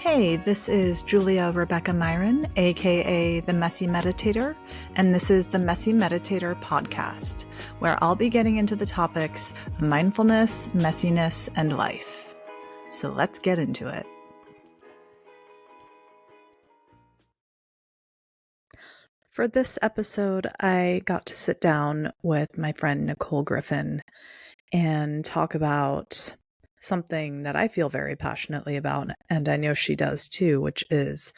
Hey, this is Julia Rebecca Myron, aka The Messy Meditator, and this is the Messy Meditator podcast, where I'll be getting into the topics of mindfulness, messiness, and life. So let's get into it. For this episode, I got to sit down with my friend Nicole Griffin and talk about something that I feel very passionately about, and I know she does too, which is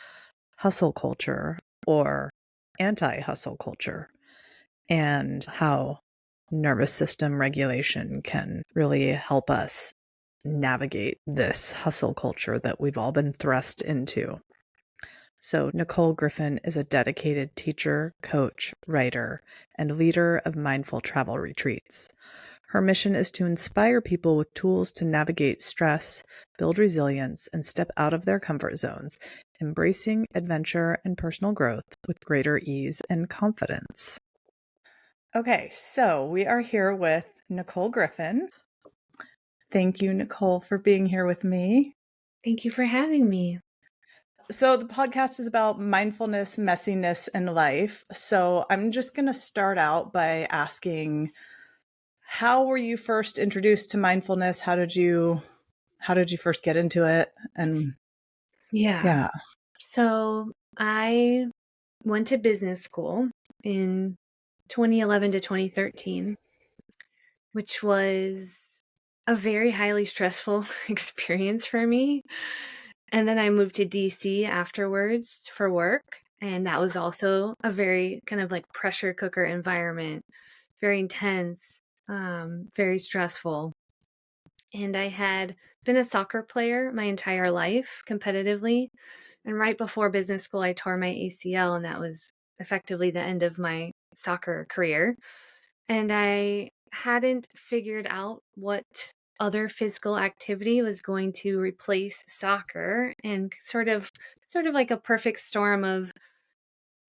hustle culture or anti-hustle culture, and how nervous system regulation can really help us navigate this hustle culture that we've all been thrust into. So Nicole Griffin is a dedicated teacher, coach, writer, and leader of mindful travel retreats. Her mission is to inspire people with tools to navigate stress, build resilience, and step out of their comfort zones, embracing adventure and personal growth with greater ease and confidence. Okay, so we are here with Nicole Griffin. Thank you, Nicole, for being here with me. Thank you for having me. So the podcast is about mindfulness, messiness, and life. So I'm just going to start out by asking, how were you first introduced to mindfulness? How did you first get into it? And Yeah. So I went to business school in 2011 to 2013, which was a very highly stressful experience for me. And then I moved to DC afterwards for work. And that was also a very kind of like pressure cooker environment, very intense, very stressful. And I had been a soccer player my entire life competitively. And right before business school, I tore my ACL, and that was effectively the end of my soccer career. And I hadn't figured out what other physical activity was going to replace soccer, and sort of like a perfect storm of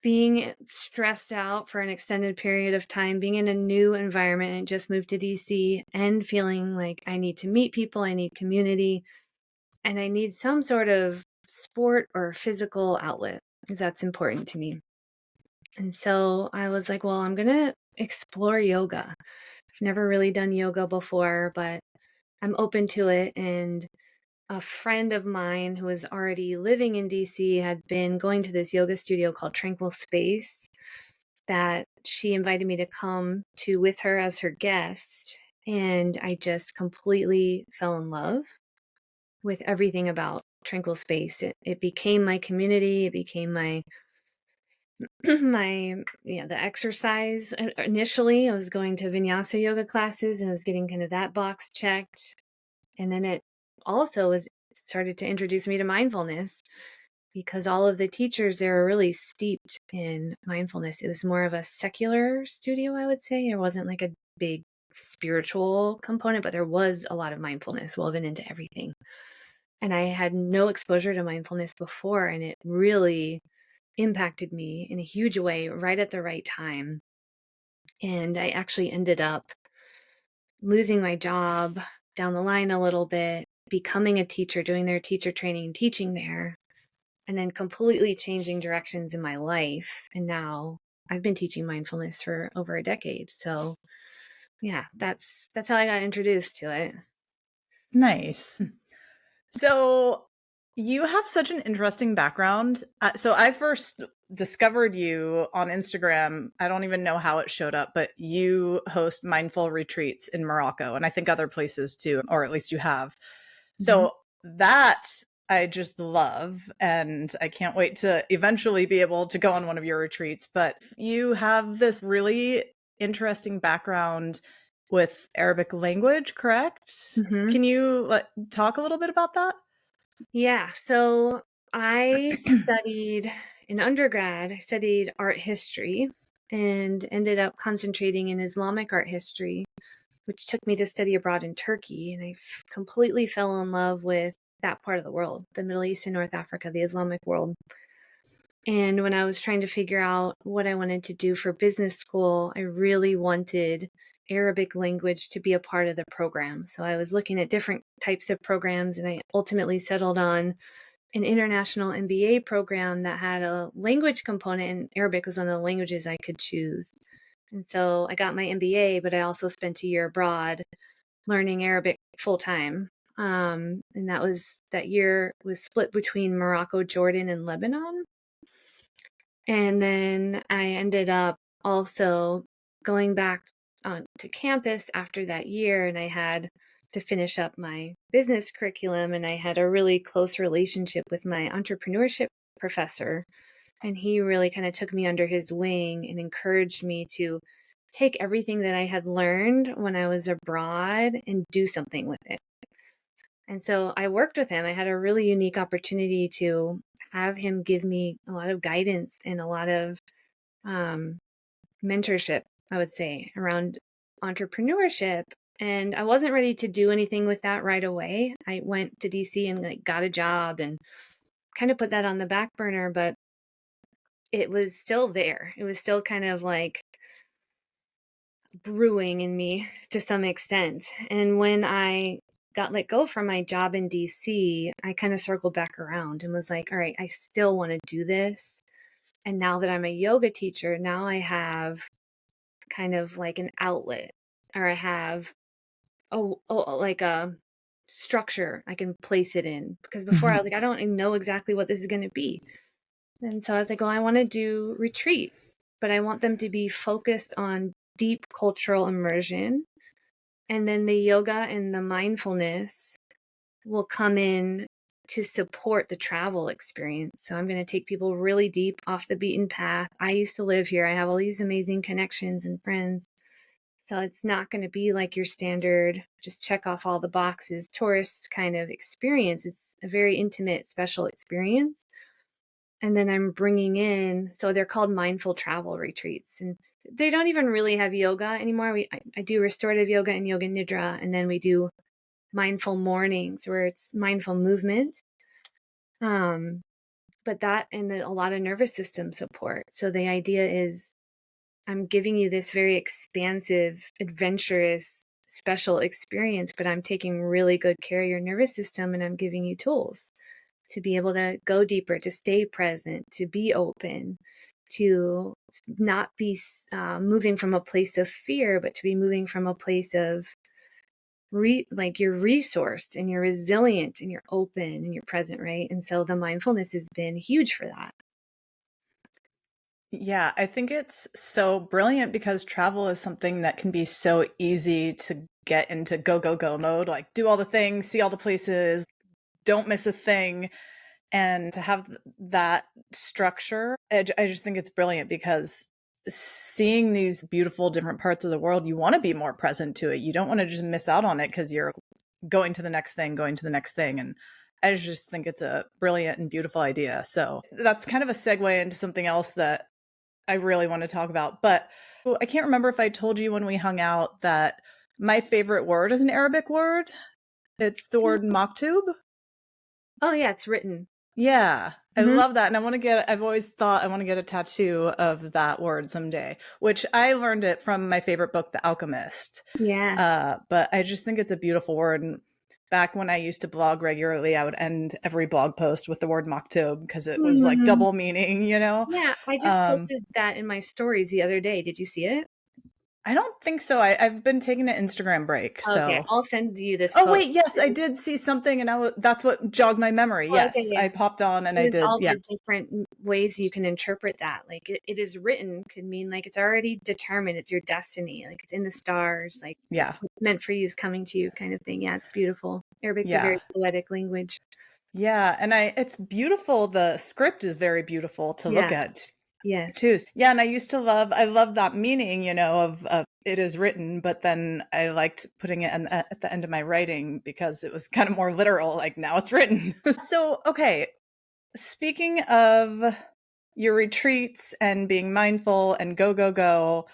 being stressed out for an extended period of time, being in a new environment, and just moved to DC, and feeling like I need to meet people, I need community, and I need some sort of sport or physical outlet because that's important to me. And so I was like, well, I'm going to explore yoga. I've never really done yoga before, but I'm open to it. And a friend of mine who was already living in DC had been going to this yoga studio called Tranquil Space that she invited me to come to with her as her guest. And I just completely fell in love with everything about Tranquil Space. It became my community. It became my the exercise. Initially, I was going to vinyasa yoga classes and I was getting kind of that box checked. And then it also was started to introduce me to mindfulness because all of the teachers there are really steeped in mindfulness. It was more of a secular studio, I would say. There wasn't like a big spiritual component, but there was a lot of mindfulness woven into everything. And I had no exposure to mindfulness before, and it really impacted me in a huge way right at the right time. And I actually ended up losing my job down the line a little bit, becoming a teacher, doing their teacher training and teaching there, and then completely changing directions in my life. And now I've been teaching mindfulness for over a decade. So yeah, that's how I got introduced to it. Nice. So you have such an interesting background. So I first discovered you on Instagram. I don't even know how it showed up, but you host mindful retreats in Morocco, and I think other places too, or at least you have. So that I just love, and I can't wait to eventually be able to go on one of your retreats. But you have this really interesting background with Arabic language, correct? Mm-hmm. Can you talk a little bit about that? Yeah. So I studied in undergrad, I studied art history and ended up concentrating in Islamic art history, which took me to study abroad in Turkey. And I completely fell in love with that part of the world, the Middle East and North Africa, the Islamic world. And when I was trying to figure out what I wanted to do for business school, I really wanted Arabic language to be a part of the program. So I was looking at different types of programs, and I ultimately settled on an international MBA program that had a language component, and Arabic was one of the languages I could choose. And so I got my MBA, but I also spent a year abroad learning Arabic full time. And that year was split between Morocco, Jordan, and Lebanon. And then I ended up also going back to campus after that year, and I had to finish up my business curriculum, and I had a really close relationship with my entrepreneurship professor. And he really kind of took me under his wing and encouraged me to take everything that I had learned when I was abroad and do something with it. And so I worked with him. I had a really unique opportunity to have him give me a lot of guidance and a lot of um, mentorship, I would say, around entrepreneurship. And I wasn't ready to do anything with that right away. I went to DC and got a job and kind of put that on the back burner, but it was still there. It was still kind of like brewing in me to some extent. And when I got let go from my job in DC, I kind of circled back around and was like, all right, I still want to do this. And now that I'm a yoga teacher, now I have kind of like an outlet, or I have like a structure I can place it in. Because before I was like, I don't even know exactly what this is going to be. And so I was like, well, I want to do retreats, but I want them to be focused on deep cultural immersion. And then the yoga and the mindfulness will come in to support the travel experience. So I'm going to take people really deep off the beaten path. I used to live here. I have all these amazing connections and friends. So it's not going to be like your standard, just check off all the boxes tourist kind of experience. It's a very intimate, special experience. And then I'm bringing in, so they're called mindful travel retreats. And they don't even really have yoga anymore. I do restorative yoga and yoga nidra. And then we do mindful mornings where it's mindful movement. But that and a lot of nervous system support. So the idea is I'm giving you this very expansive, adventurous, special experience, but I'm taking really good care of your nervous system, and I'm giving you tools to be able to go deeper, to stay present, to be open, to not be moving from a place of fear, but to be moving from a place of like you're resourced and you're resilient and you're open and you're present, right? And so the mindfulness has been huge for that. Yeah, I think it's so brilliant because travel is something that can be so easy to get into go, go, go mode, like do all the things, see all the places, don't miss a thing. And to have that structure, I just think it's brilliant because seeing these beautiful different parts of the world, you want to be more present to it. You don't want to just miss out on it because you're going to the next thing, going to the next thing. And I just think it's a brilliant and beautiful idea. So that's kind of a segue into something else that I really want to talk about. But I can't remember if I told you when we hung out that my favorite word is an Arabic word. It's the word maktub. Oh yeah, it's written. Yeah, I love that. And I've always thought I want to get a tattoo of that word someday, which I learned it from my favorite book, The Alchemist. Yeah. But I just think it's a beautiful word. And back when I used to blog regularly, I would end every blog post with the word maktub because it was like double meaning, you know? Yeah, I just posted that in my stories the other day. Did you see it? I don't think so. I've been taking an Instagram break, Okay, so. I'll send you this Oh post. wait, yes, I did see something, and that's what jogged my memory. Oh, okay, Yes, yeah. I popped on and It I was did. all Yeah, the different ways you can interpret that. Like it is written could mean like it's already determined. It's your destiny. Like it's in the stars. Like yeah, what's meant for you is coming to you, kind of thing. Yeah, it's beautiful. Arabic's a very yeah, poetic language. yeah. And it's beautiful. The script is very beautiful to look Yeah. at Yes. too. Yeah, and I love that meaning, of it is written, but then I liked putting it at the end of my writing because it was kind of more literal. Like now it's written. So okay, speaking of your retreats and being mindful and go, go, go,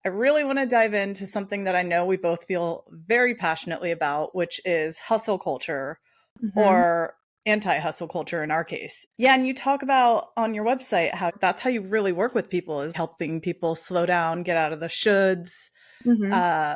I really want to dive into something that I know we both feel very passionately about, which is hustle culture Mm-hmm. or anti hustle culture in our case. Yeah. And you talk about on your website how that's how you really work with people is helping people slow down, get out of the shoulds, Mm-hmm. uh,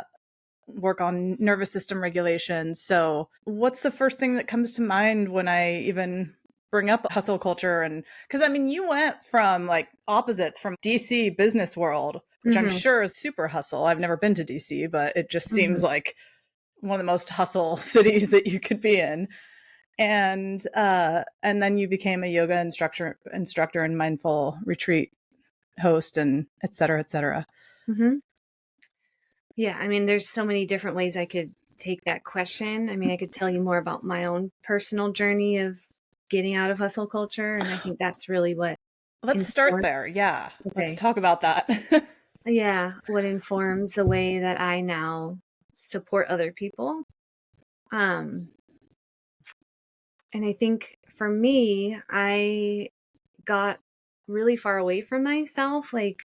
work on nervous system regulation. So, what's the first thing that comes to mind when I even bring up hustle culture. And because I mean, you went from like opposites from DC business world, which I'm sure is super hustle. I've never been to DC, but it just seems like one of the most hustle cities that you could be in. And then you became a yoga instructor and mindful retreat host, and et cetera, et cetera. Yeah, I mean, there's so many different ways I could take that question. I mean, I could tell you more about my own personal journey of getting out of hustle culture, and I think that's really what Let's start informs. there. Yeah. Let's Okay. talk about that. Yeah, what informs the way that I now support other people. And I think for me, I got really far away from myself. Like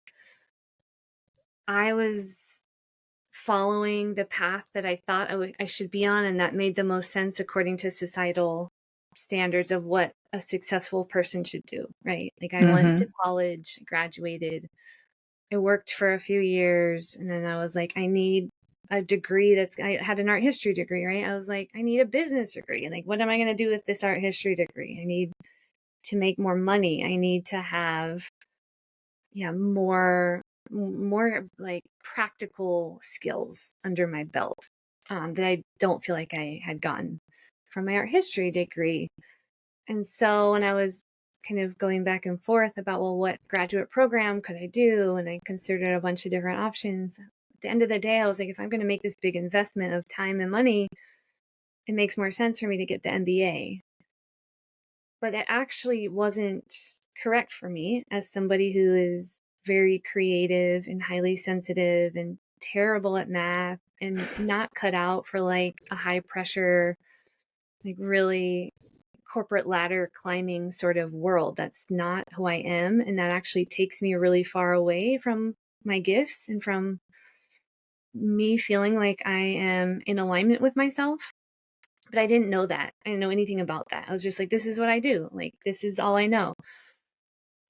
I was following the path that I thought I should be on, and that made the most sense according to societal standards of what a successful person should do, right? Like I went to college, graduated, I worked for a few years, and then I was like, I need a degree I had an art history degree, right? I was like, I need a business degree. And like, what am I going to do with this art history degree? I need to make more money. I need to have, more like practical skills under my belt that I don't feel like I had gotten from my art history degree. And so when I was kind of going back and forth about, well, what graduate program could I do? And I considered a bunch of different options. At the end of the day, I was like, if I'm going to make this big investment of time and money, it makes more sense for me to get the MBA. But that actually wasn't correct for me as somebody who is very creative and highly sensitive and terrible at math and not cut out for like a high pressure, like really corporate ladder climbing sort of world. That's not who I am. And that actually takes me really far away from my gifts and from me feeling like I am in alignment with myself. But I didn't know that. I didn't know anything about that. I was just like, this is what I do. Like, this is all I know.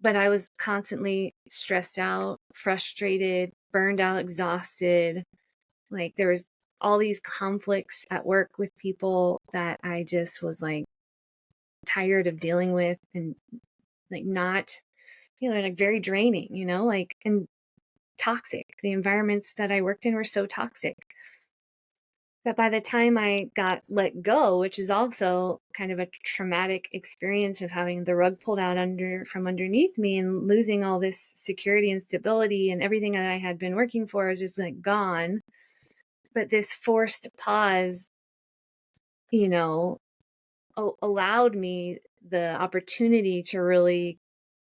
But I was constantly stressed out, frustrated, burned out, exhausted. Like, there was all these conflicts at work with people that I just was like tired of dealing with, and like not, like very draining, like, and toxic. The environments that I worked in were so toxic that by the time I got let go, which is also kind of a traumatic experience of having the rug pulled out from underneath me and losing all this security and stability, and everything that I had been working for is just like gone. But this forced pause, allowed me the opportunity to really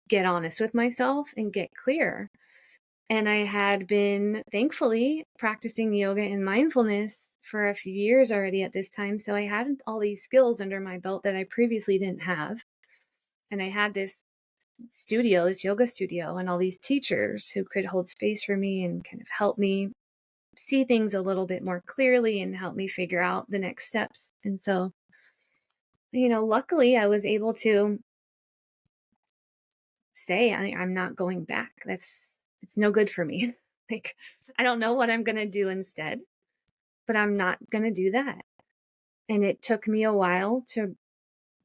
get honest with myself and get clear. And I had been, thankfully, practicing yoga and mindfulness for a few years already at this time. So I had all these skills under my belt that I previously didn't have. And I had this yoga studio, and all these teachers who could hold space for me and kind of help me see things a little bit more clearly and help me figure out the next steps. And so, luckily I was able to say, I'm not going back. It's no good for me. Like, I don't know what I'm going to do instead, but I'm not going to do that. And it took me a while to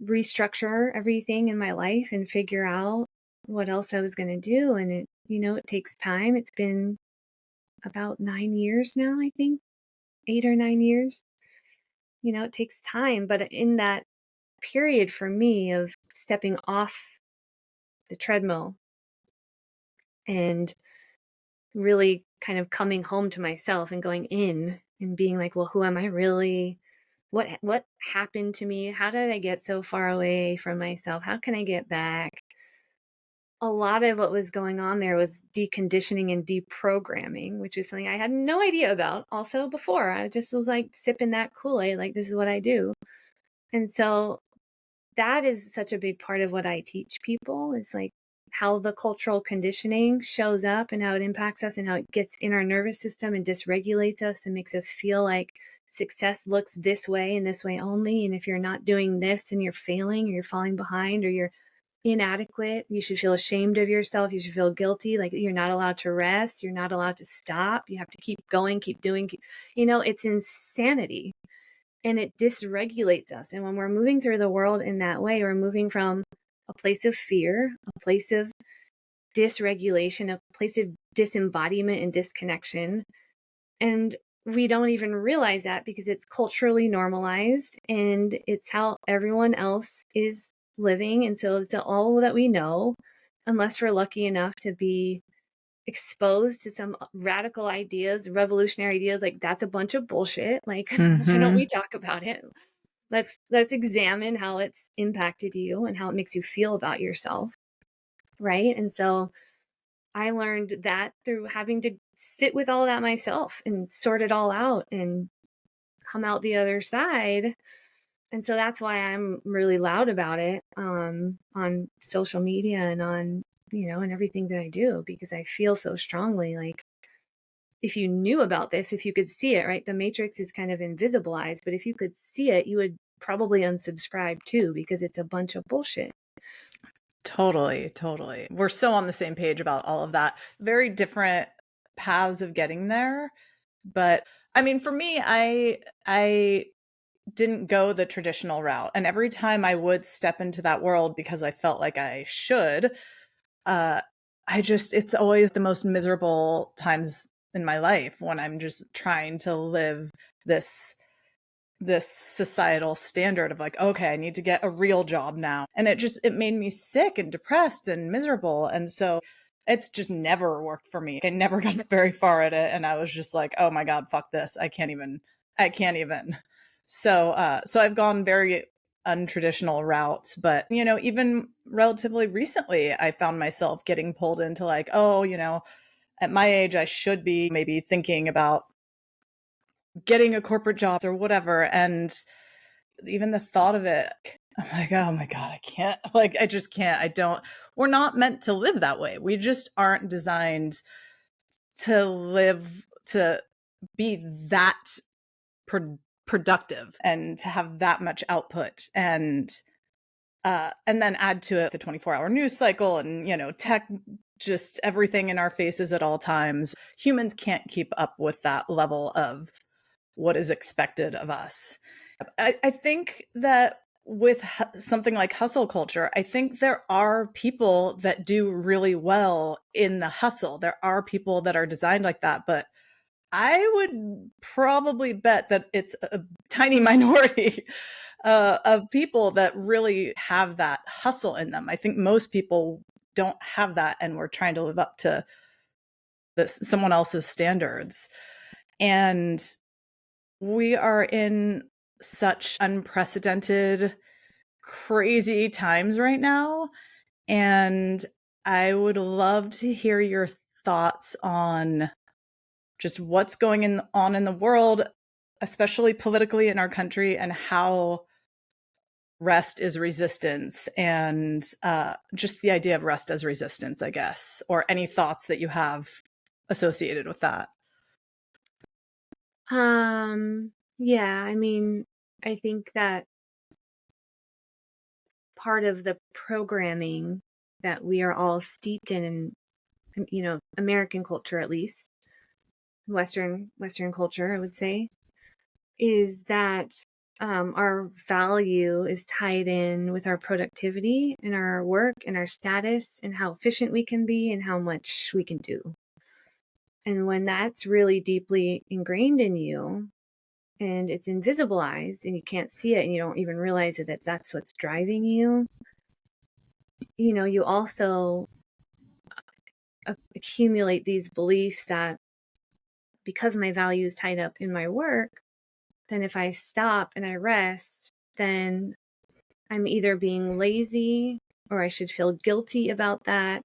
restructure everything in my life and figure out what else I was going to do. And it takes time. It's been about 9 years now, I think, 8 or 9 years. It takes time. But in that period for me of stepping off the treadmill and really kind of coming home to myself and going in and being like, well, who am I really? What happened to me? How did I get so far away from myself? How can I get back? A lot of what was going on there was deconditioning and deprogramming, which is something I had no idea about also before. I just was like sipping that Kool-Aid, like this is what I do. And so that is such a big part of what I teach people. It's like how the cultural conditioning shows up and how it impacts us and how it gets in our nervous system and dysregulates us and makes us feel like success looks this way and this way only. And if you're not doing this and you're failing or you're falling behind or you're inadequate, you should feel ashamed of yourself. You should feel guilty. Like you're not allowed to rest. You're not allowed to stop. You have to keep going, keep doing. It's insanity. and it dysregulates us. And when we're moving through the world in that way, we're moving from a place of fear, a place of dysregulation, a place of disembodiment and disconnection. And we don't even realize that because it's culturally normalized and it's how everyone else is living. And so it's all that we know, unless we're lucky enough to be exposed to some radical ideas, revolutionary ideas. Like, that's a bunch of bullshit. Like, why don't we talk about it? Let's examine how it's impacted you and how it makes you feel about yourself. Right. And so I learned that through having to sit with all that myself and sort it all out and come out the other side. And so that's why I'm really loud about it on social media and on, and everything that I do, because I feel so strongly like, if you knew about this, if you could see it, right? The matrix is kind of invisibilized, but if you could see it, you would probably unsubscribe too, because it's a bunch of bullshit. Totally. We're so on the same page about all of that. Very different paths of getting there. But I mean, for me, I didn't go the traditional route. And every time I would step into that world because I felt like I should, it's always the most miserable times in my life when I'm just trying to live this societal standard of like, okay, I need to get a real job now. And it made me sick and depressed and miserable. And so it's just never worked for me. I never got very far at it. And I was just like, oh my God, fuck this. I can't even. So I've gone very untraditional routes, but even relatively recently, I found myself getting pulled into like, oh, at my age, I should be maybe thinking about getting a corporate job or whatever. And even the thought of it, I'm like, oh my God, I can't. Like, I just can't. We're not meant to live that way. We just aren't designed to be that productive and to have that much output. And then add to it the 24-hour news cycle and, tech, just everything in our faces at all times. Humans can't keep up with that level of what is expected of us. I think that with something like hustle culture, I think there are people that do really well in the hustle. There are people that are designed like that, but I would probably bet that it's a tiny minority of people that really have that hustle in them. I think most people don't have that, and we're trying to live up to someone else's standards. And we are in such unprecedented, crazy times right now. And I would love to hear your thoughts on just what's going on in the world, especially politically in our country, and how rest is resistance, and just the idea of rest as resistance, I guess, or any thoughts that you have associated with that. Yeah, I mean, I think that part of the programming that we are all steeped in, American culture, at least Western culture, I would say, is that our value is tied in with our productivity and our work and our status and how efficient we can be and how much we can do. And when that's really deeply ingrained in you and it's invisibilized and you can't see it and you don't even realize that that's what's driving you, you also accumulate these beliefs that because my value is tied up in my work, then if I stop and I rest, then I'm either being lazy or I should feel guilty about that,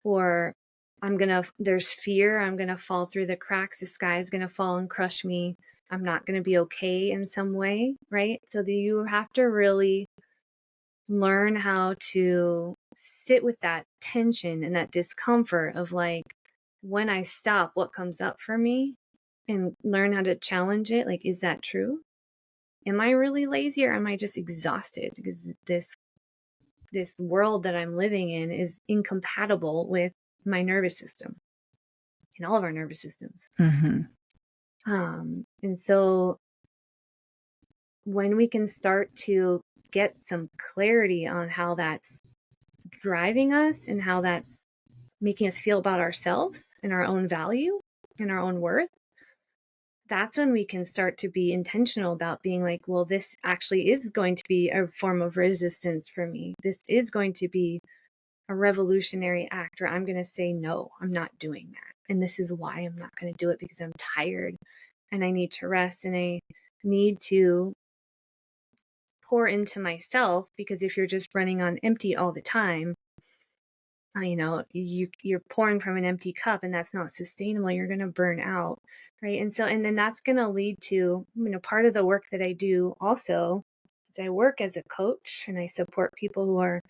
or there's fear, I'm gonna fall through the cracks, the sky is gonna fall and crush me, I'm not gonna be okay in some way, right? So you have to really learn how to sit with that tension and that discomfort of like, when I stop, what comes up for me, and learn how to challenge it. Like, is that true? Am I really lazy, or am I just exhausted? Because this world that I'm living in is incompatible with my nervous system and all of our nervous systems. Mm-hmm. And so when we can start to get some clarity on how that's driving us and how that's making us feel about ourselves and our own value and our own worth, that's when we can start to be intentional about being like, well, this actually is going to be a form of resistance for me. This is going to be a revolutionary act where I'm going to say, no, I'm not doing that. And this is why I'm not going to do it, because I'm tired and I need to rest and I need to pour into myself. Because if you're just running on empty all the time, you're pouring from an empty cup, and that's not sustainable. You're going to burn out. Right. And then that's going to lead to, part of the work that I do also is I work as a coach and I support people who are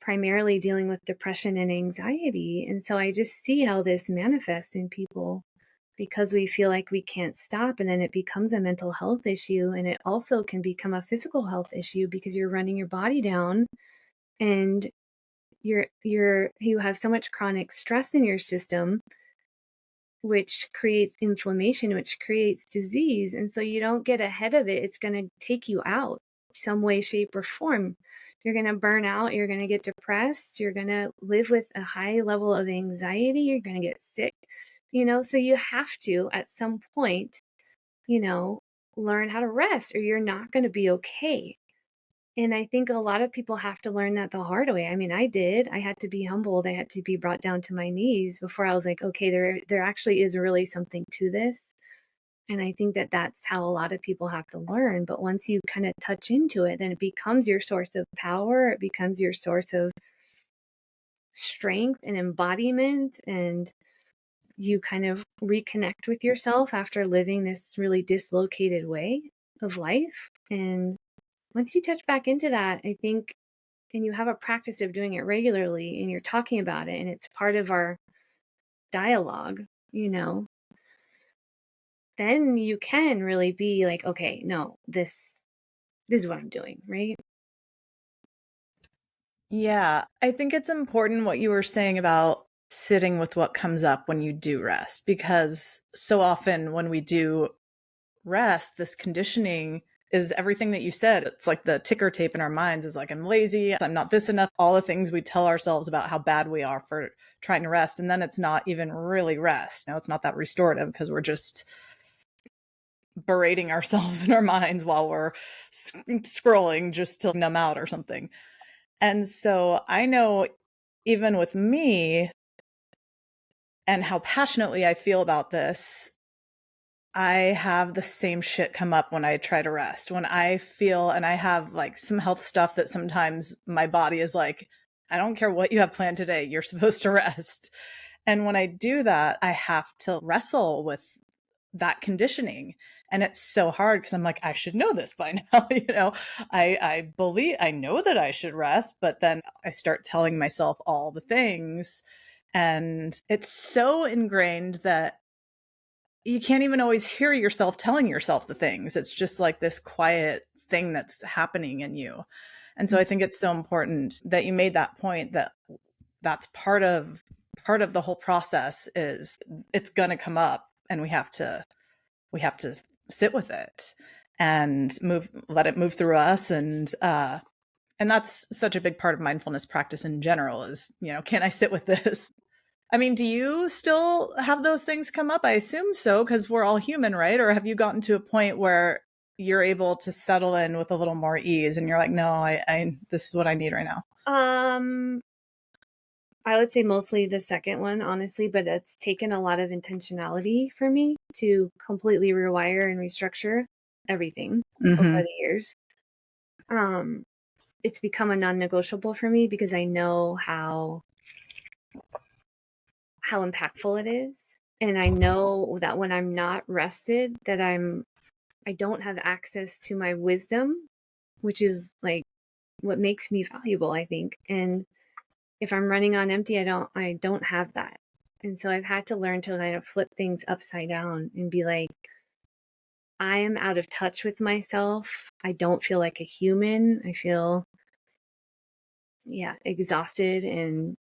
primarily dealing with depression and anxiety. And so I just see how this manifests in people because we feel like we can't stop, and then it becomes a mental health issue, and it also can become a physical health issue because you're running your body down, and you have so much chronic stress in your system, which creates inflammation, which creates disease. And so you don't get ahead of it. It's going to take you out some way, shape, or form. You're going to burn out. You're going to get depressed. You're going to live with a high level of anxiety. You're going to get sick, so you have to, at some point, learn how to rest, or you're not going to be okay. And I think a lot of people have to learn that the hard way. I mean, I did. I had to be humbled. I had to be brought down to my knees before I was like, okay, there actually is really something to this. And I think that that's how a lot of people have to learn. But once you kind of touch into it, then it becomes your source of power. It becomes your source of strength and embodiment. And you kind of reconnect with yourself after living this really dislocated way of life. And once you touch back into that, I think, and you have a practice of doing it regularly and you're talking about it and it's part of our dialogue, then you can really be like, okay, no, this is what I'm doing, right? Yeah, I think it's important what you were saying about sitting with what comes up when you do rest, because so often when we do rest, this conditioning is everything that you said. It's like the ticker tape in our minds is like, I'm lazy, I'm not this enough, all the things we tell ourselves about how bad we are for trying to rest. And then it's not even really rest. It's not that restorative because we're just berating ourselves in our minds while we're scrolling just to numb out or something. And so I know even with me and how passionately I feel about this, I have the same shit come up when I try to rest. When I feel, and I have like some health stuff that sometimes my body is like, I don't care what you have planned today, you're supposed to rest. And when I do that, I have to wrestle with that conditioning. And it's so hard because I'm like, I should know this by now. I believe I know that I should rest, but then I start telling myself all the things. And it's so ingrained that you can't even always hear yourself telling yourself the things. It's just like this quiet thing that's happening in you. And so I think it's so important that you made that point that that's part of the whole process is it's going to come up and we have to sit with it and let it move through us. And that's such a big part of mindfulness practice in general is, can I sit with this? I mean, do you still have those things come up? I assume so, because we're all human, right? Or have you gotten to a point where you're able to settle in with a little more ease and you're like, no, I this is what I need right now? I would say mostly the second one, honestly, but it's taken a lot of intentionality for me to completely rewire and restructure everything over the years. It's become a non-negotiable for me because I know how impactful it is. And I know that when I'm not rested, that I don't have access to my wisdom, which is like what makes me valuable, I think. And if I'm running on empty, I don't have that. And so I've had to learn to kind of flip things upside down and be like, I am out of touch with myself. I don't feel like a human. I feel, exhausted and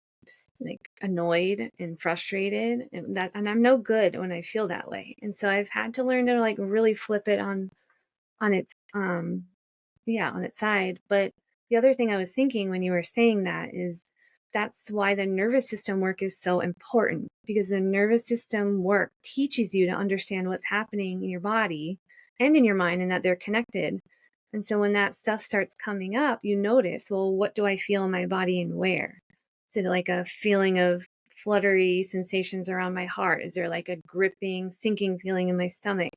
like annoyed and frustrated, and I'm no good when I feel that way. And so I've had to learn to like really flip it on its um, yeah, on its side. But the other thing I was thinking when you were saying that is that's why the nervous system work is so important, because the nervous system work teaches you to understand what's happening in your body and in your mind and that they're connected. And so when that stuff starts coming up, you notice, well, what do I feel in my body and where? Is it like a feeling of fluttery sensations around my heart? Is there like a gripping, sinking feeling in my stomach?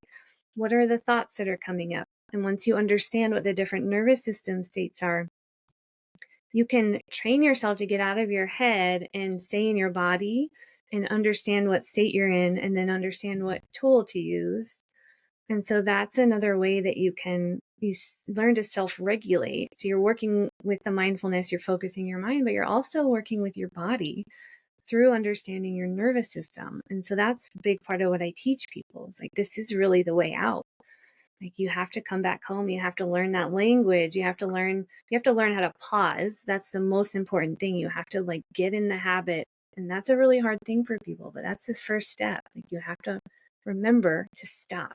What are the thoughts that are coming up? And once you understand what the different nervous system states are, you can train yourself to get out of your head and stay in your body and understand what state you're in and then understand what tool to use. And so that's another way that you learn to self-regulate. So you're working with the mindfulness, you're focusing your mind, but you're also working with your body through understanding your nervous system. And so that's a big part of what I teach people. It's like, this is really the way out. Like, you have to come back home, you have to learn that language, you have to learn how to pause. That's the most important thing. You have to like get in the habit, and that's a really hard thing for people, but that's this first step. Like, you have to remember to stop.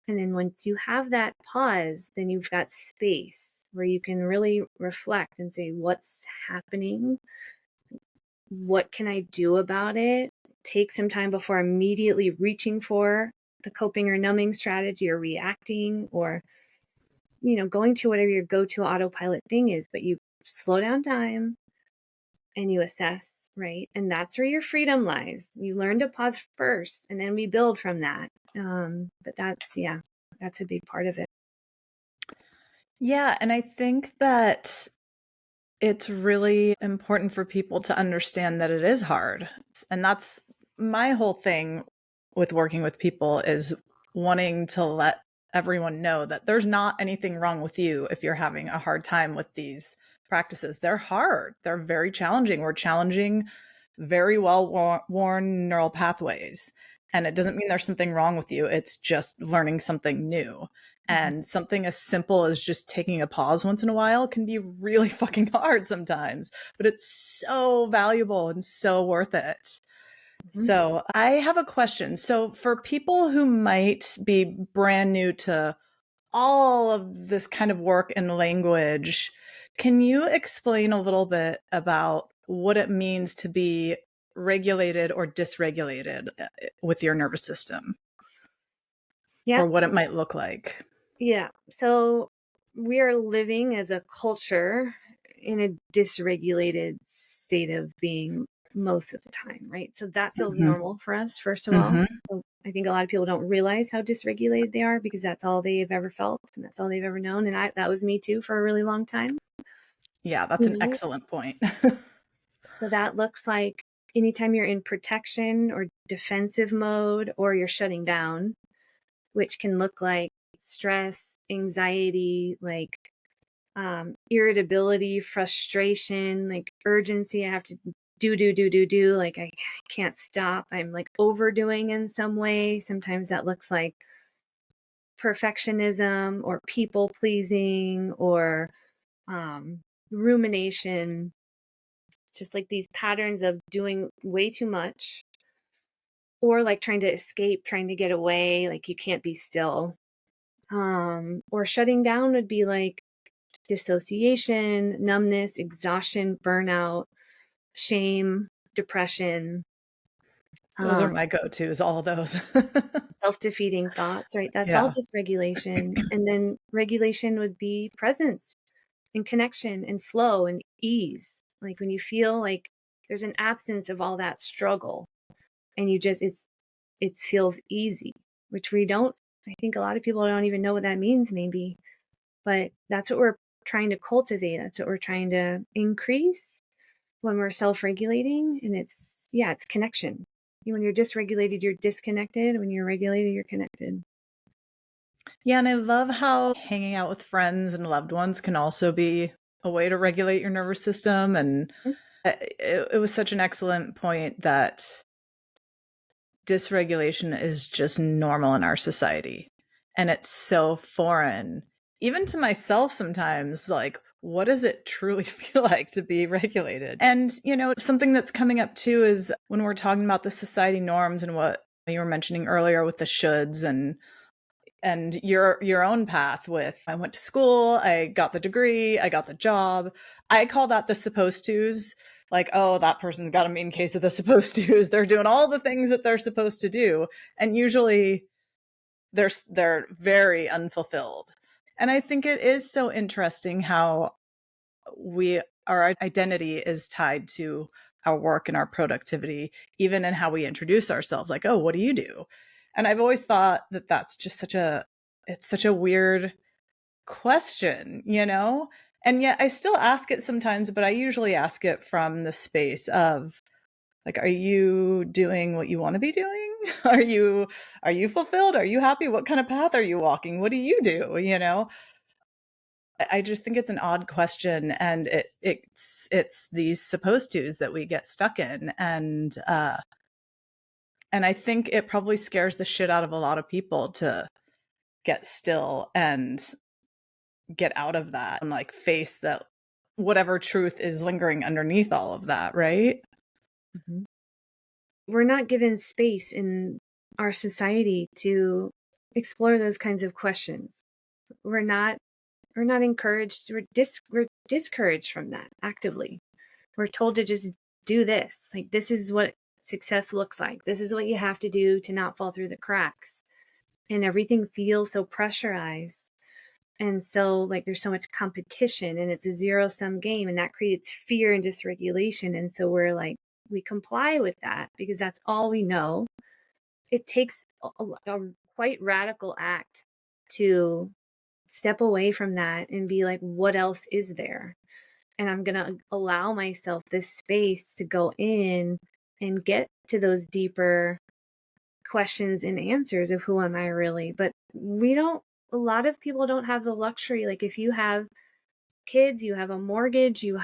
And then once you have that pause, then you've got space where you can really reflect and say, what's happening? What can I do about it? Take some time before immediately reaching for the coping or numbing strategy or reacting or, going to whatever your go-to autopilot thing is, but you slow down time and you assess, right? And that's where your freedom lies. You learn to pause first and then we build from that. But that's a big part of it. Yeah, and I think that it's really important for people to understand that it is hard. And that's my whole thing with working with people, is wanting to let everyone know that there's not anything wrong with you if you're having a hard time with these practices. They're hard. They're very challenging. We're challenging very well worn neural pathways. And it doesn't mean there's something wrong with you. It's just learning something new. Mhm. And something as simple as just taking a pause once in a while can be really fucking hard sometimes, but it's so valuable and so worth it. Mhm. So I have a question. So for people who might be brand new to all of this kind of work and language, can you explain a little bit about what it means to be regulated or dysregulated with your nervous system, Yeah. or what it might look like? Yeah. So we are living as a culture in a dysregulated state of being most of the time, right? So that feels Mhm. normal for us, first of all. Mhm. So I think a lot of people don't realize how dysregulated they are because that's all they've ever felt and that's all they've ever known. And that was me too for a really long time. Yeah, that's You an know? excellent point. So that looks like anytime you're in protection or defensive mode or you're shutting down, which can look like stress, anxiety, like irritability, frustration, like urgency. I have to do. Like, I can't stop. I'm like overdoing in some way. Sometimes that looks like perfectionism or people pleasing or um, rumination, just like these patterns of doing way too much or like trying to escape, trying to get away, like you can't be still. Or shutting down would be like dissociation, numbness, exhaustion, burnout, shame, depression, Those are um, my go-tos, all of those. self-defeating thoughts, right? That's all Yeah. dysregulation. And then regulation would be presence and connection and flow and ease. Like when you feel like there's an absence of all that struggle and it feels easy, which we don't, I think a lot of people don't even know what that means maybe, but that's what we're trying to cultivate. That's what we're trying to increase when we're self-regulating. And it's connection. When you're dysregulated, you're disconnected. When you're regulated, you're connected. Yeah, and I love how hanging out with friends and loved ones can also be a way to regulate your nervous system. And it was such an excellent point that dysregulation is just normal in our society. And it's so foreign, even to myself sometimes. Like, what does it truly feel like to be regulated? And, something that's coming up too is when we're talking about the society norms and what you were mentioning earlier with the shoulds and and your own path with, I went to school, I got the degree, I got the job. I call that the supposed tos. Like, oh, that person's got a mean case of the supposed tos. They're doing all the things that they're supposed to do. And usually they're very unfulfilled. And I think it is so interesting how our identity is tied to our work and our productivity, even in how we introduce ourselves. Like, oh, what do you do? And I've always thought that that's just it's such a weird question, you know? And yet I still ask it sometimes, but I usually ask it from the space of, like, are you doing what you want to be doing? Are you fulfilled? Are you happy? What kind of path are you walking? What do you do? You know? I just think it's an odd question, and it's these supposed tos that we get stuck in, and I think it probably scares the shit out of a lot of people to get still and get out of that and like face that whatever truth is lingering underneath all of that, right? Mm-hmm. We're not given space in our society to explore those kinds of questions. We're not encouraged. We're discouraged from that actively. We're told to just do this. Like, this is what success looks like. This is what you have to do to not fall through the cracks. And everything feels so pressurized. And so, like, there's so much competition, and it's a zero-sum game, and that creates fear and dysregulation. And so we're like, we comply with that because that's all we know. It takes a quite radical act to step away from that and be like, what else is there? And I'm going to allow myself this space to go in and get to those deeper questions and answers of who am I really. But a lot of people don't have the luxury. Like, if you have kids, you have a mortgage, you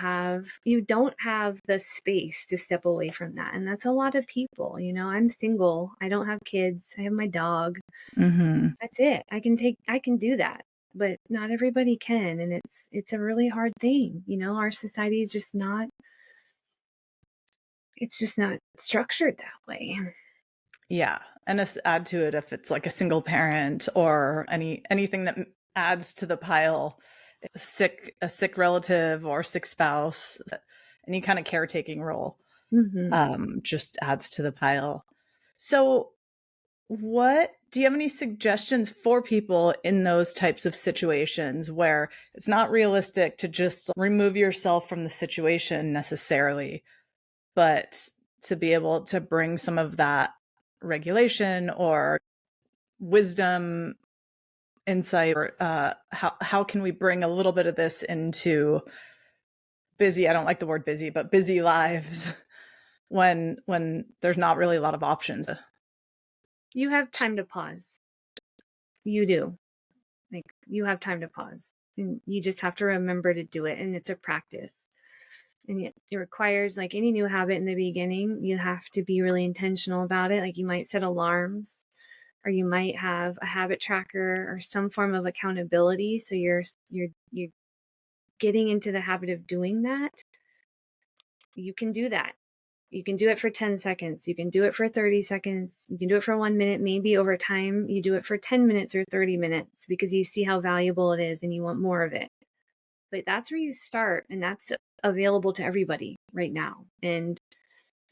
don't have the space to step away from that. And that's a lot of people. I'm single, I don't have kids, I have my dog. Mm-hmm. That's it. I can do that, but not everybody can. And it's a really hard thing. Our society is just not, it's just not structured that way. Yeah. And add to it, if it's like a single parent or anything that adds to the pile, a sick relative or sick spouse, any kind of caretaking role, just adds to the pile. So do you have any suggestions for people in those types of situations where it's not realistic to just remove yourself from the situation necessarily, but to be able to bring some of that regulation or wisdom, insight, or how can we bring a little bit of this into busy, I don't like the word busy, but busy lives when there's not really a lot of options? You have time to pause. You do. Like, you have time to pause, and you just have to remember to do it. And it's a practice. And it requires, like any new habit in the beginning, you have to be really intentional about it. Like, you might set alarms, or you might have a habit tracker or some form of accountability. So you're getting into the habit of doing that. You can do that. You can do it for 10 seconds. You can do it for 30 seconds. You can do it for 1 minute. Maybe over time, you do it for 10 minutes or 30 minutes because you see how valuable it is and you want more of it. But that's where you start, and that's available to everybody right now. And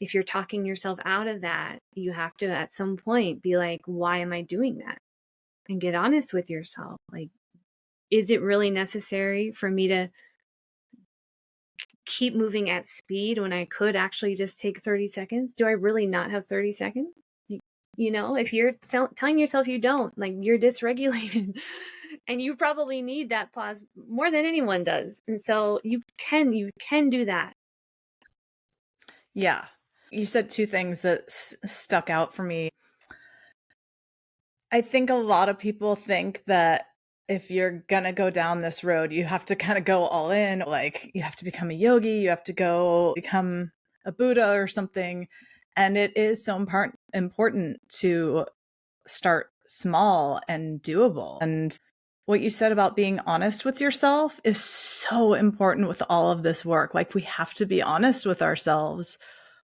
if you're talking yourself out of that, you have to at some point be like, why am I doing that? And get honest with yourself. Like, is it really necessary for me to keep moving at speed when I could actually just take 30 seconds? Do I really not have 30 seconds? If you're telling yourself you don't, like, you're dysregulated and you probably need that pause more than anyone does. And so you can do that. Yeah. You said two things that stuck out for me. I think a lot of people think that if you're gonna go down this road, you have to kind of go all in. Like, you have to become a yogi, you have to go become a Buddha or something. And it is so important to start small and doable. And what you said about being honest with yourself is so important with all of this work. Like, we have to be honest with ourselves,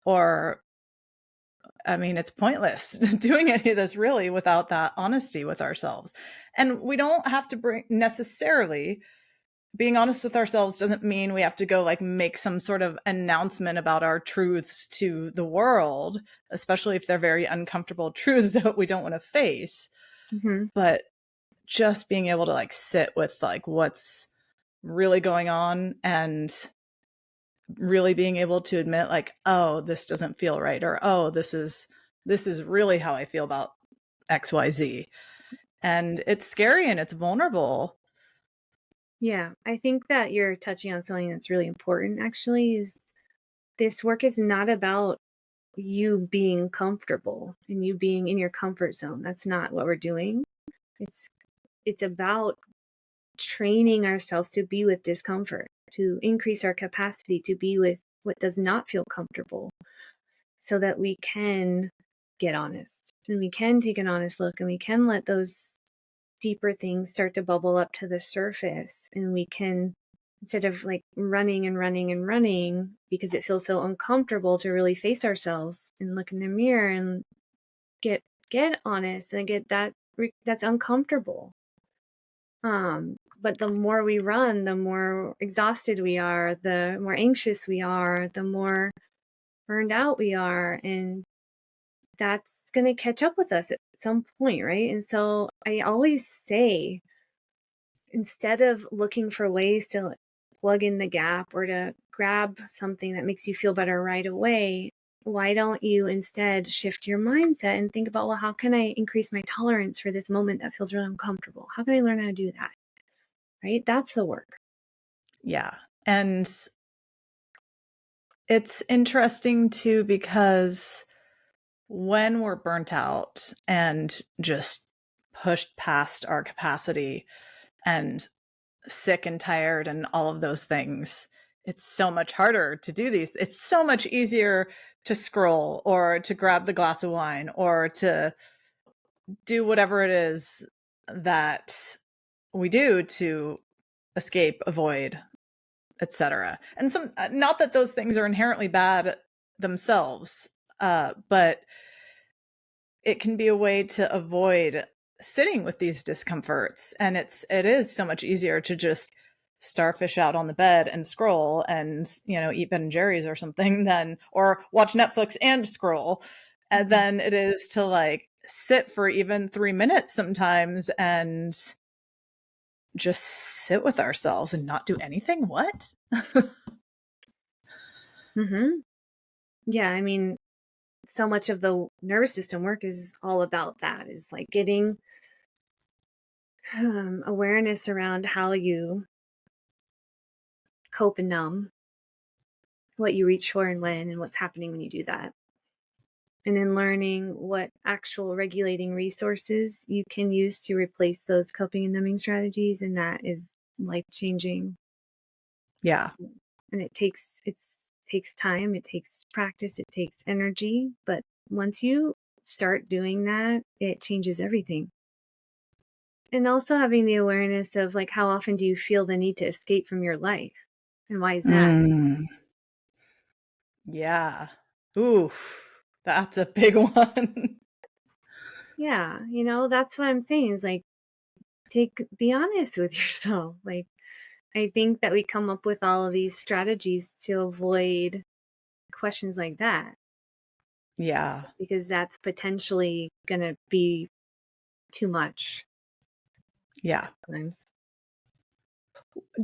or I mean, it's pointless doing any of this really without that honesty with ourselves. And we don't have to bring necessarily being honest with ourselves doesn't mean we have to go like make some sort of announcement about our truths to the world, especially if they're very uncomfortable truths that we don't want to face. Mm-hmm. But just being able to like sit with like what's really going on and really being able to admit like, oh, this doesn't feel right, or oh, this is really how I feel about XYZ. And it's scary and it's vulnerable. Yeah, I think that you're touching on something that's really important actually is this work is not about you being comfortable and you being in your comfort zone. That's not what we're doing. It's it's about training ourselves to be with discomfort, to increase our capacity to be with what does not feel comfortable so that we can get honest and we can take an honest look and we can let those deeper things start to bubble up to the surface and we can instead of like running and running and running because it feels so uncomfortable to really face ourselves and look in the mirror and get get honest and get that that's uncomfortable. But the more we run, the more exhausted we are, the more anxious we are, the more burned out we are, and that's going to catch up with us at some point, right? And so I always say, instead of looking for ways to like, plug in the gap or to grab something that makes you feel better right away, why don't you instead shift your mindset and think about, well, how can I increase my tolerance for this moment that feels really uncomfortable? How can I learn how to do that? Right? That's the work. Yeah. And it's interesting too because when we're burnt out and just pushed past our capacity and sick and tired and all of those things, it's so much harder to do these. It's so much easier to scroll or to grab the glass of wine or to do whatever it is that we do to escape, avoid, etc. And some, not that those things are inherently bad themselves, but it can be a way to avoid sitting with these discomforts. And it is so much easier to just starfish out on the bed and scroll and, eat Ben and Jerry's or something than, or watch Netflix and scroll. And Mhm. then it is to like sit for even 3 minutes sometimes and just sit with ourselves and not do anything. What? Mhm. Yeah, I mean, so much of the nervous system work is all about that, is like getting awareness around how you cope and numb, what you reach for and when, and what's happening when you do that. And then learning what actual regulating resources you can use to replace those coping and numbing strategies. And that is life changing. Yeah. And takes time, it takes practice, it takes energy. But once you start doing that, it changes everything. And also having the awareness of like how often do you feel the need to escape from your life? And why is that? Mm, yeah. Ooh, that's a big one. Yeah, that's what I'm saying is like be honest with yourself. Like I think that we come up with all of these strategies to avoid questions like that Yeah. because that's potentially going to be too much Yeah. sometimes.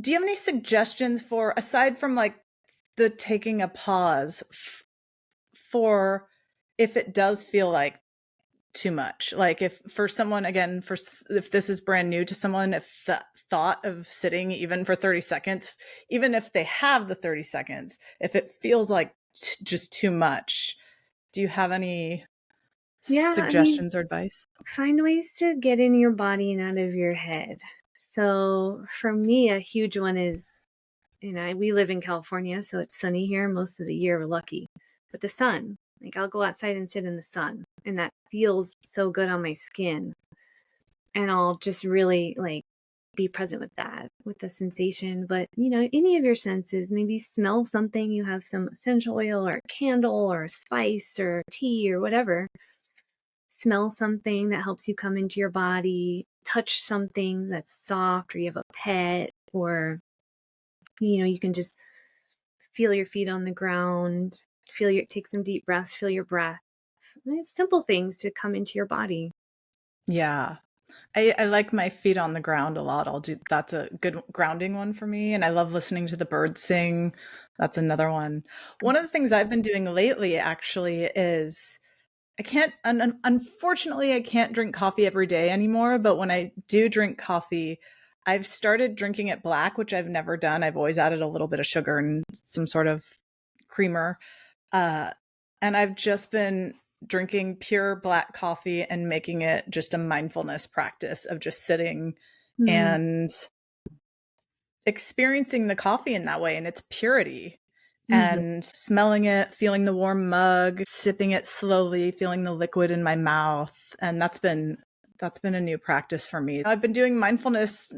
Do you have any suggestions for, aside from like the taking a pause, for if it does feel like too much? Like if for someone, again, if this is brand new to someone, if the thought of sitting even for 30 seconds, even if they have the 30 seconds, if it feels like just too much, do you have any Yeah, I mean, suggestions or advice? find ways to get in your body and out of your head. So for me, a huge one is, we live in California, so it's sunny here most of the year. We're lucky. But the sun, like I'll go outside and sit in the sun, and that feels so good on my skin. And I'll just really like be present with that, with the sensation. But, any of your senses, maybe smell something, you have some essential oil or a candle or a spice or tea or whatever. Smell something that helps you come into your body, touch something that's soft, or you have a pet, or, you can just feel your feet on the ground, take some deep breaths, feel your breath. It's simple things to come into your body. Yeah. I like my feet on the ground a lot. That's a good grounding one for me. And I love listening to the birds sing. That's another one. One of the things I've been doing lately actually is unfortunately, I can't drink coffee every day anymore. But when I do drink coffee, I've started drinking it black, which I've never done. I've always added a little bit of sugar and some sort of creamer. Uh, and I've just been drinking pure black coffee and making it just a mindfulness practice of just sitting Mm. and experiencing the coffee in that way and its purity Mhm. and smelling it, feeling the warm mug, sipping it slowly, feeling the liquid in my mouth. And that's been a new practice for me. I've been doing mindfulness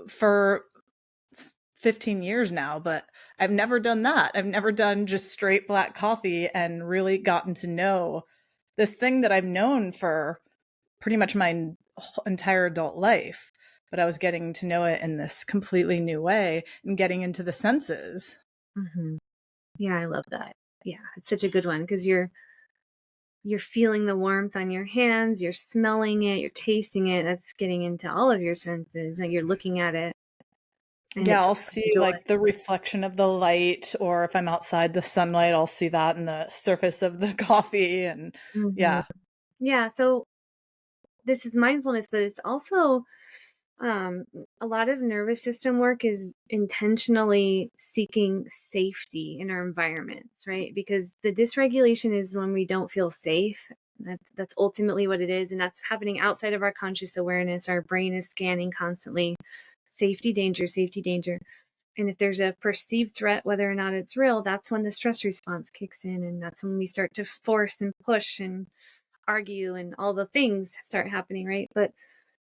for 15 years now, but I've never done that. I've never done just straight black coffee and really gotten to know this thing that I've known for pretty much my entire adult life. But I was getting to know it in this completely new way and getting into the senses. Mhm. Yeah, I love that. Yeah, it's such a good one because you're feeling the warmth on your hands, you're smelling it, you're tasting it. That's getting into all of your senses. And you're looking at it, and Yeah, it's I'll such see joy. like the reflection of the light, or if I'm outside the sunlight, I'll see that in the surface of the coffee. And Mhm. yeah. Yeah. So this is mindfulness, but it's also um, a lot of nervous system work is intentionally seeking safety in our environments, right? Because the dysregulation is when we don't feel safe. That's ultimately what it is, and that's happening outside of our conscious awareness. Our brain is scanning constantly, safety, danger, safety, danger. And if there's a perceived threat, whether or not it's real, that's when the stress response kicks in, and that's when we start to force and push and argue, and all the things start happening, right? But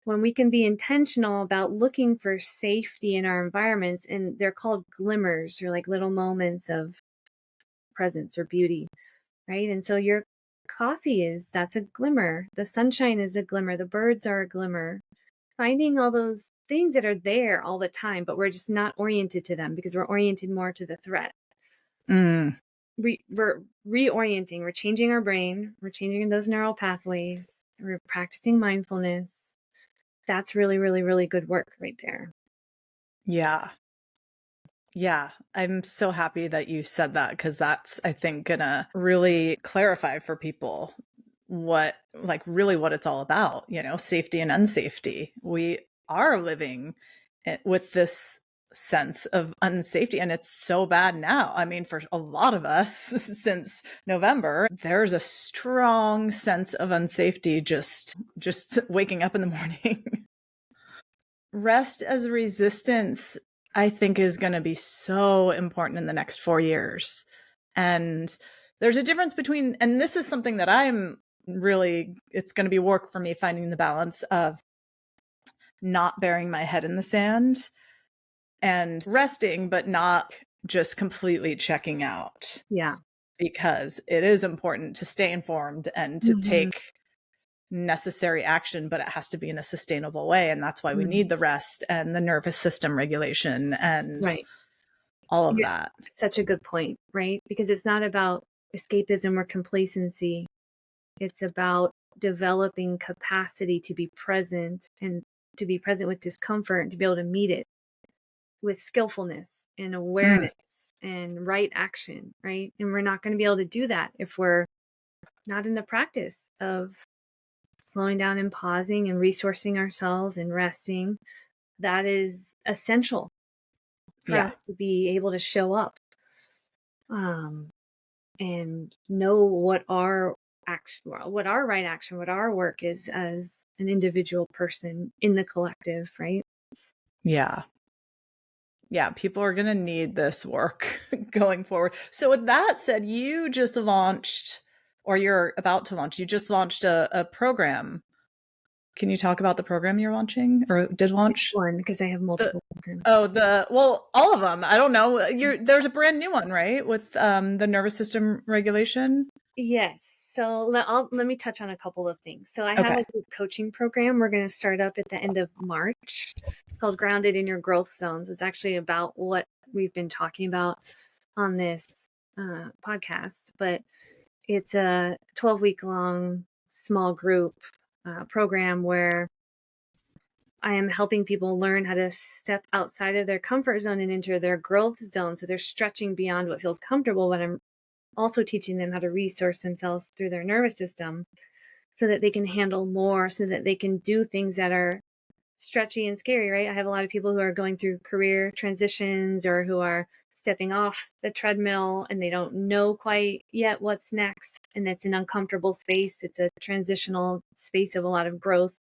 when we can be intentional about looking for safety in our environments, and they're called glimmers, or like little moments of presence or beauty, right? And so your coffee that's a glimmer. The sunshine is a glimmer. The birds are a glimmer. Finding all those things that are there all the time, but we're just not oriented to them because we're oriented more to the threat. Mm, We're reorienting, we're changing our brain, we're changing those neural pathways, we're practicing mindfulness. That's really, really, really good work right there. yeah. Yeah, I'm so happy that you said that because that's, I think, gonna really clarify for people really what it's all about, safety and unsafety. We are living with this sense of unsafety, and it's so bad now. I mean, for a lot of us since November, there's a strong sense of unsafety just waking up in the morning. Rest as resistance, I think, is going to be so important in the next 4 years. And there's a difference between, and this is something that it's going to be work for me finding the balance of not burying my head in the sand and resting, but not just completely checking out, Yeah. because it is important to stay informed and to Mhm. take necessary action, but it has to be in a sustainable way. And that's why we Mhm. need the rest and the nervous system regulation and Right. all of Yeah. that. Such a good point, right? Because it's not about escapism or complacency. It's about developing capacity to be present, and to be present with discomfort, and to be able to meet it with skillfulness and Mm, awareness and right action, right? And we're not going to be able to do that if we're not in the practice of slowing down and pausing and resourcing ourselves and resting. That is essential for yeah. us to be able to show up, um, and know what our right action, what our work is as an individual person in the collective, right? Yeah. Yeah. People are going to need this work going forward. So, with that said, you just launched, or you're about to launch, you just launched a program. Can you talk about the program you're launching or did Which launch? one? Because I have multiple programs. Well, all of them. I don't know. There's a brand new one, right? With the nervous system regulation. Yes. So let me touch on a couple of things. So I have Okay. a group coaching program we're going to start up at the end of March. It's called Grounded in Your Growth Zones. It's actually about what we've been talking about on this podcast, but it's a 12-week long small group program where I am helping people learn how to step outside of their comfort zone and into their growth zone. So they're stretching beyond what feels comfortable, but I'm also teaching them how to resource themselves through their nervous system so that they can handle more, so that they can do things that are stretchy and scary, right? I have a lot of people who are going through career transitions or who are stepping off the treadmill and they don't know quite yet what's next. And it's an uncomfortable space. It's a transitional space of a lot of growth.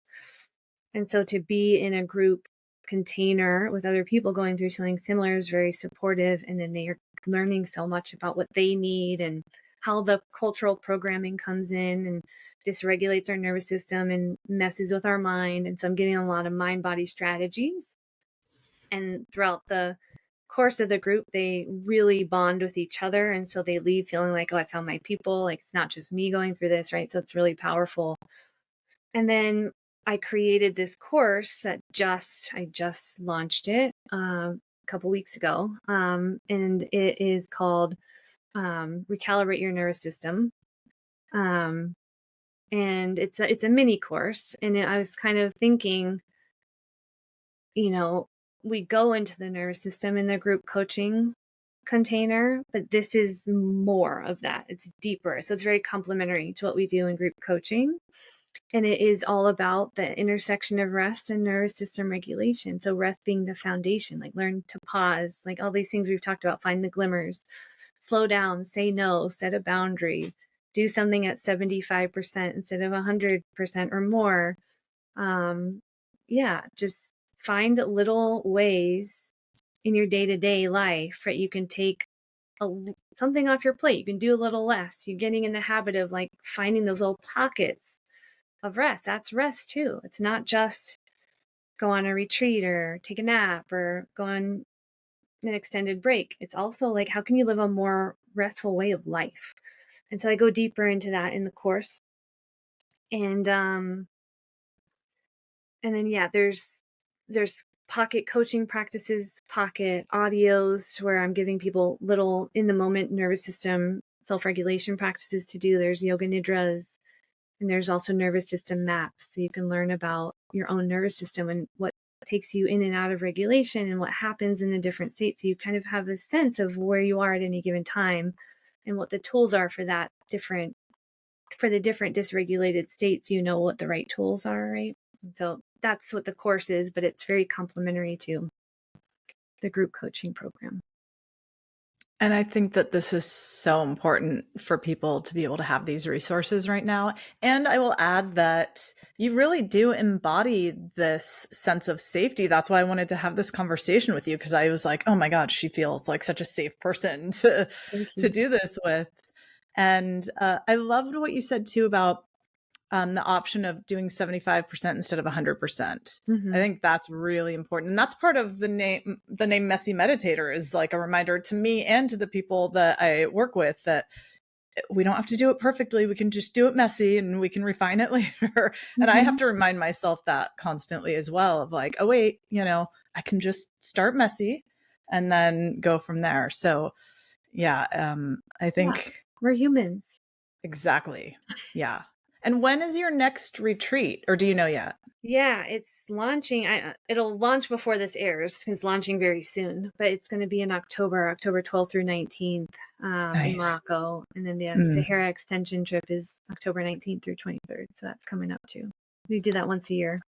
And so to be in a group container with other people going through something similar is very supportive. And then they are learning so much about what they need and how the cultural programming comes in and dysregulates our nervous system and messes with our mind. And so I'm getting a lot of mind body strategies. And throughout the course of the group, they really bond with each other. And so they leave feeling like, oh, I found my people. Like it's not just me going through this, right? So it's really powerful. And then I created this course that I just launched it a couple weeks ago. And it is called Recalibrate Your Nervous System. And it's a mini course. And I was kind of thinking, we go into the nervous system in the group coaching container, but this is more of that. It's deeper. So it's very complementary to what we do in group coaching. And it is all about the intersection of rest and nervous system regulation. So rest being the foundation, like learn to pause, like all these things we've talked about, find the glimmers, slow down, say no, set a boundary, do something at 75% instead of 100% or more. Just find little ways in your day-to-day life that you can take something off your plate. You can do a little less. You're getting in the habit of like finding those little pockets of rest. That's rest too. It's not just go on a retreat or take a nap or go on an extended break. It's also like, how can you live a more restful way of life? And so I go deeper into that in the course. And then there's pocket coaching practices, pocket audios where I'm giving people little in the moment nervous system self-regulation practices to do. There's yoga nidras, and there's also nervous system maps. So you can learn about your own nervous system and what takes you in and out of regulation and what happens in the different states. So you kind of have a sense of where you are at any given time and what the tools are for the different dysregulated states. You know what the right tools are, right? And so that's what the course is, but it's very complementary to the group coaching program. And I think that this is so important for people to be able to have these resources right now. And I will add that you really do embody this sense of safety. That's why I wanted to have this conversation with you, because I was like, oh my God, she feels like such a safe person to do this with. And I loved what you said too about the option of doing 75% instead of 100%. I think that's really important. And that's part of the name Messy Meditator is like a reminder to me and to the people that I work with that we don't have to do it perfectly. We can just do it messy and we can refine it later. And I have to remind myself that constantly as well of like, oh, wait, I can just start messy and then go from there. So yeah, I think we're humans. Exactly. Yeah. And when is your next retreat, or do you know yet? Yeah, it's launching. It'll launch before this airs. It's launching very soon, but it's going to be in October 12th through 19th in Morocco. And then the Sahara extension trip is October 19th through 23rd. So that's coming up too. We do that once a year.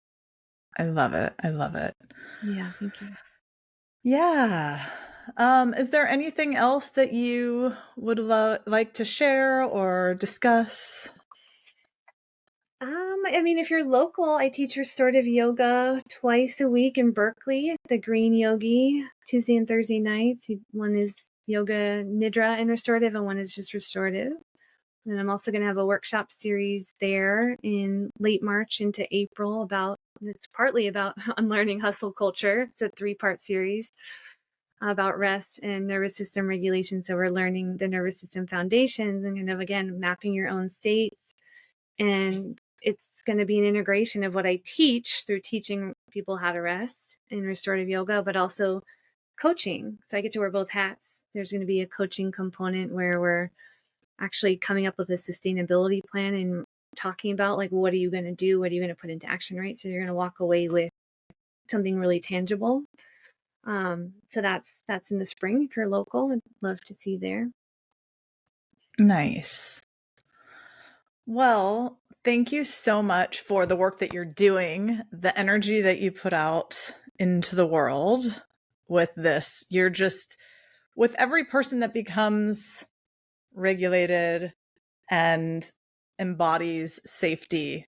I love it. I love it. Yeah, thank you. Yeah. Is there anything else that you would like to share or discuss? If you're local, I teach restorative yoga twice a week in Berkeley at the Green Yogi, Tuesday and Thursday nights. One is yoga nidra and restorative, and one is just restorative. And I'm also going to have a workshop series there in late March into April it's partly about unlearning hustle culture. It's a 3-part series about rest and nervous system regulation. So we're learning the nervous system foundations and kind of, again, mapping your own states. And it's going to be an integration of what I teach through teaching people how to rest in restorative yoga, but also coaching. So I get to wear both hats. There's going to be a coaching component where we're actually coming up with a sustainability plan and talking about, like, what are you going to do? What are you going to put into action, right? So you're going to walk away with something really tangible. So that's in the spring. If you're local, I'd love to see you there. Nice. Well, thank you so much for the work that you're doing, the energy that you put out into the world with this. You're just, with every person that becomes regulated and embodies safety,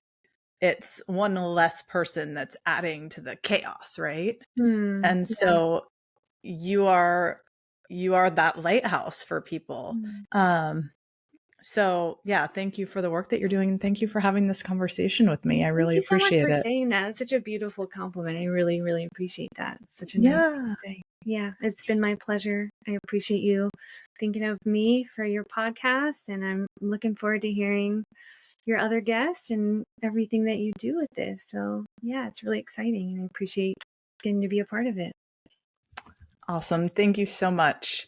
it's one less person that's adding to the chaos, right? And so you are that lighthouse for people. So yeah, thank you for the work that you're doing. And thank you for having this conversation with me. I really Thank you so much appreciate for it. saying that. It's such a beautiful compliment. I really, really appreciate that. It's such a nice thing Yeah. to say. Yeah, it's been my pleasure. I appreciate you thinking of me for your podcast, and I'm looking forward to hearing your other guests and everything that you do with this. So yeah, it's really exciting, and I appreciate getting to be a part of it. Awesome. Thank you so much.